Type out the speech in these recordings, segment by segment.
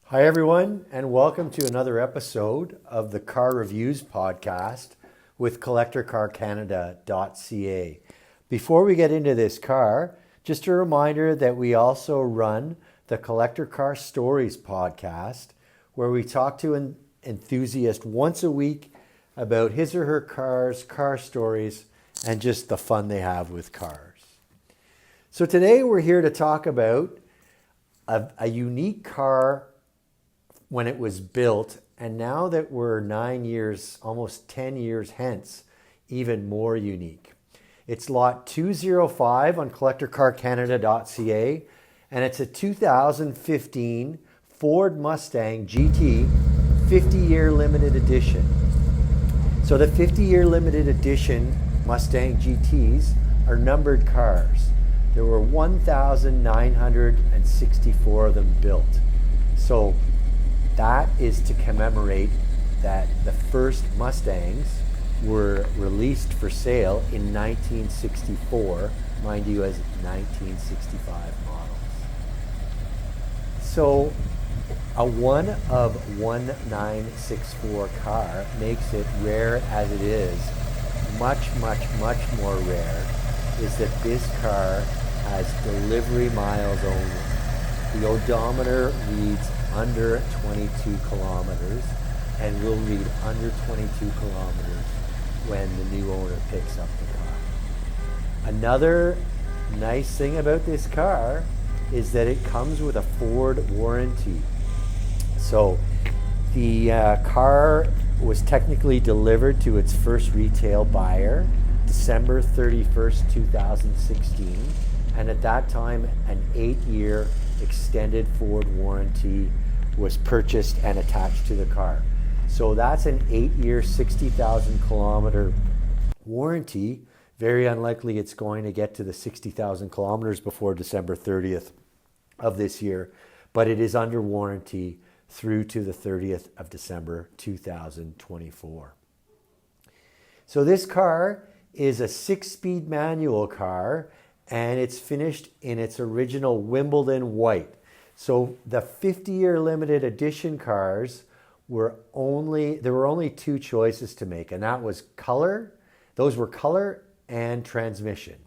Hi, everyone, and welcome to another episode of the Car Reviews podcast with CollectorCarCanada.CA. Before we get into this car, just a reminder that we also run the Collector Car Stories podcast, where we talk to an enthusiast once a week about his or her cars, car stories, and just the fun they have with cars. So today we're here to talk about a unique car when it was built, and now that we're 9 years, almost 10 years hence, even more unique. It's lot 205 on CollectorCarCanada.CA, and it's a 2015 Ford Mustang GT 50-year limited edition. So the 50-year limited edition Mustang GTs are numbered cars. There were 1,964 of them built. So that is to commemorate that the first Mustangs were released for sale in 1964, mind you, as 1965 models. So a 1 of 1964 car makes it rare as it is. Much more rare is that this car has delivery miles only. The odometer reads under 22 kilometers and will read under 22 kilometers when the new owner picks up the car. Another nice thing about this car is that it comes with a Ford warranty. So the car was technically delivered to its first retail buyer December 31st, 2016, and at that time an 8-year extended Ford warranty was purchased and attached to the car. So that's an 8-year, 60,000 kilometer warranty. Very unlikely it's going to get to the 60,000 kilometers before December 30th of this year, but it is under warranty through to the 30th of December 2024. So this car is a 6-speed manual car, and it's finished in its original Wimbledon white. So the 50-year limited edition cars there were only two choices to make, and that was color. Those were color and transmission.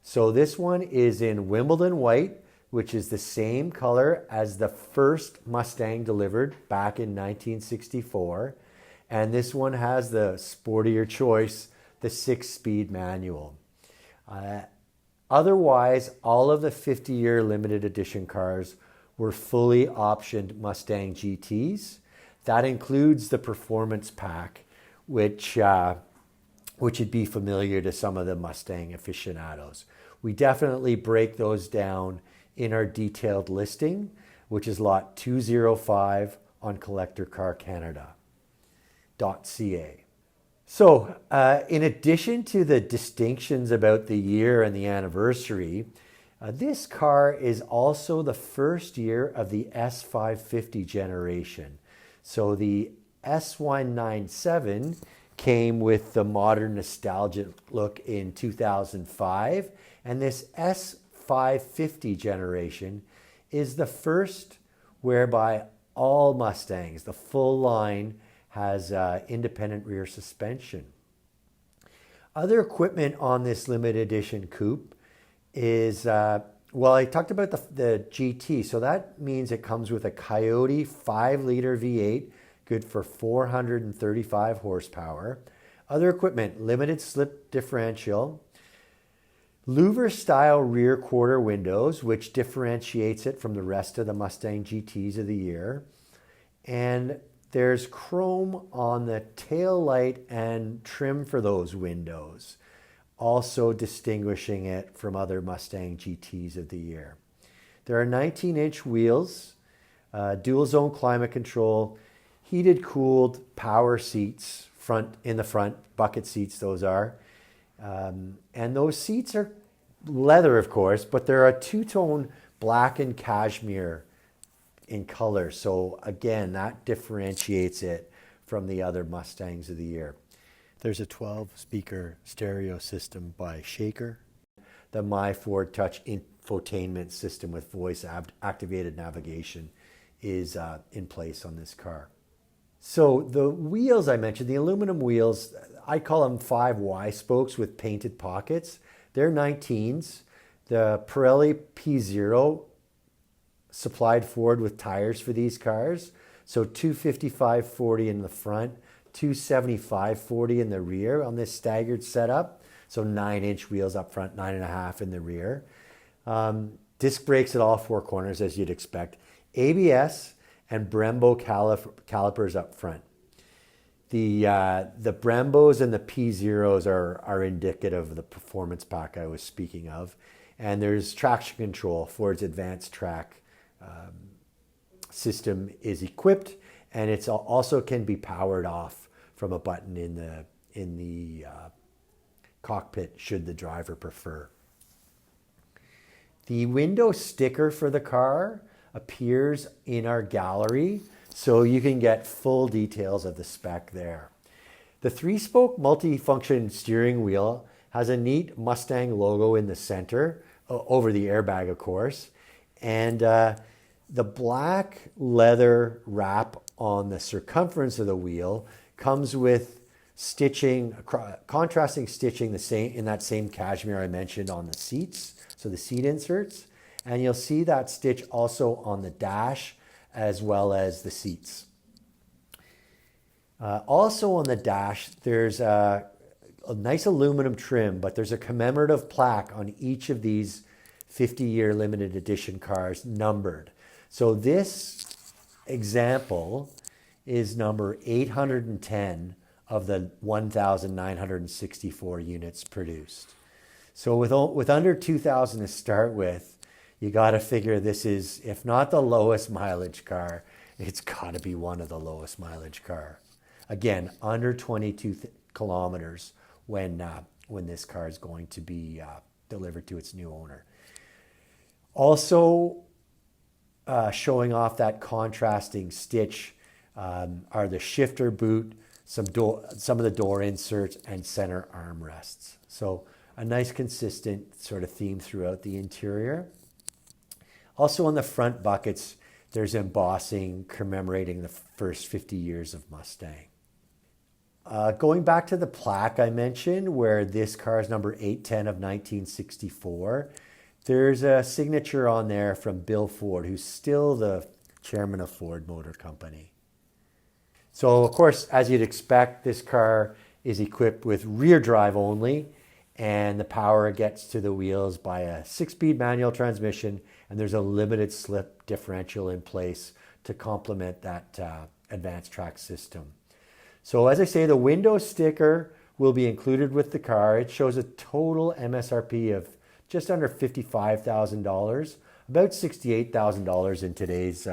So this one is in Wimbledon white, which is the same color as the first Mustang delivered back in 1964. And this one has the sportier choice, the 6-speed manual. Otherwise, all of the 50-year limited edition cars were fully optioned Mustang GTs. That includes the performance pack, which would be familiar to some of the Mustang aficionados. We definitely break those down in our detailed listing, which is lot 205 on CollectorCarCanada.CA. So, in addition to the distinctions about the year and the anniversary, this car is also the first year of the S550 generation. So the S197 came with the modern nostalgic look in 2005, and this S550 generation is the first whereby all Mustangs, the full line, has independent rear suspension. Other equipment on this limited edition coupe is, I talked about the GT, so that means it comes with a Coyote 5-liter V8, good for 435 horsepower. Other equipment, limited slip differential, louver style rear quarter windows, which differentiates it from the rest of the Mustang GTs of the year. And there's chrome on the tail light and trim for those windows, also distinguishing it from other Mustang GTs of the year. There are 19-inch wheels, dual zone climate control, heated, cooled power seats in the front, bucket seats those are. And those seats are leather, of course, but they're a two-tone black and cashmere in color. So again, that differentiates it from the other Mustangs of the year. There's a 12-speaker stereo system by Shaker. The My Ford Touch infotainment system with voice-activated navigation is in place on this car. So the wheels I mentioned, the aluminum wheels, I call them 5Y spokes with painted pockets. They're 19s. The Pirelli P0 supplied Ford with tires for these cars. So 255/40 in the front, 275/40 in the rear on this staggered setup. So 9-inch wheels up front, 9.5 in the rear. Disc brakes at all four corners, as you'd expect. ABS and Brembo calipers up front. The Brembos and the P0s are indicative of the performance pack I was speaking of. And there's traction control. Ford's advanced track system is equipped, and it's also can be powered off from a button in the cockpit should the driver prefer. The window sticker for the car appears in our gallery, so you can get full details of the spec there. The 3-spoke multi-function steering wheel has a neat Mustang logo in the center, over the airbag, of course, and the black leather wrap on the circumference of the wheel comes with stitching, contrasting stitching in that same cashmere I mentioned on the seats, so the seat inserts. And you'll see that stitch also on the dash as well as the seats. Also on the dash, there's a nice aluminum trim, but there's a commemorative plaque on each of these 50-year limited edition cars numbered. So this example is number 810 of the 1,964 units produced. So with under 2,000 to start with, you got to figure this is, if not the lowest mileage car, it's got to be one of the lowest mileage car. Again, under 22 kilometers when this car is going to be delivered to its new owner. Also showing off that contrasting stitch are the shifter boot, some of the door inserts, and center armrests. So a nice consistent sort of theme throughout the interior. Also on the front buckets, there's embossing commemorating the first 50 years of Mustang. Going back to the plaque I mentioned, where this car is number 810 of 1964, there's a signature on there from Bill Ford, who's still the chairman of Ford Motor Company. So, of course, as you'd expect, this car is equipped with rear drive only, and the power gets to the wheels by a 6-speed manual transmission, and there's a limited slip differential in place to complement that advanced track system. So as I say, the window sticker will be included with the car. It shows a total MSRP of just under $55,000, about $68,000 in today's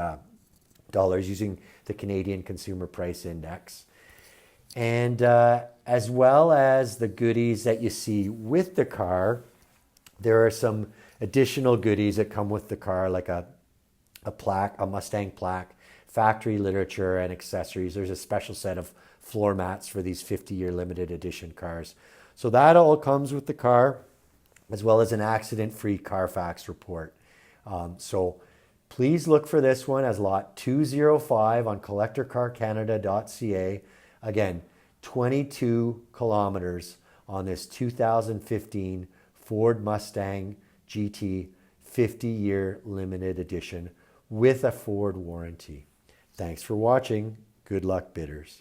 dollars using the Canadian Consumer Price Index. And as well as the goodies that you see with the car, there are some additional goodies that come with the car, like a plaque, a Mustang plaque, factory literature, and accessories. There's a special set of floor mats for these 50-year limited edition cars. So that all comes with the car, as well as an accident-free Carfax report. So please look for this one as lot 205 on CollectorCarCanada.CA. Again, 22 kilometers on this 2015 Ford Mustang GT 50-year limited edition with a Ford warranty. Thanks for watching. Good luck, bidders.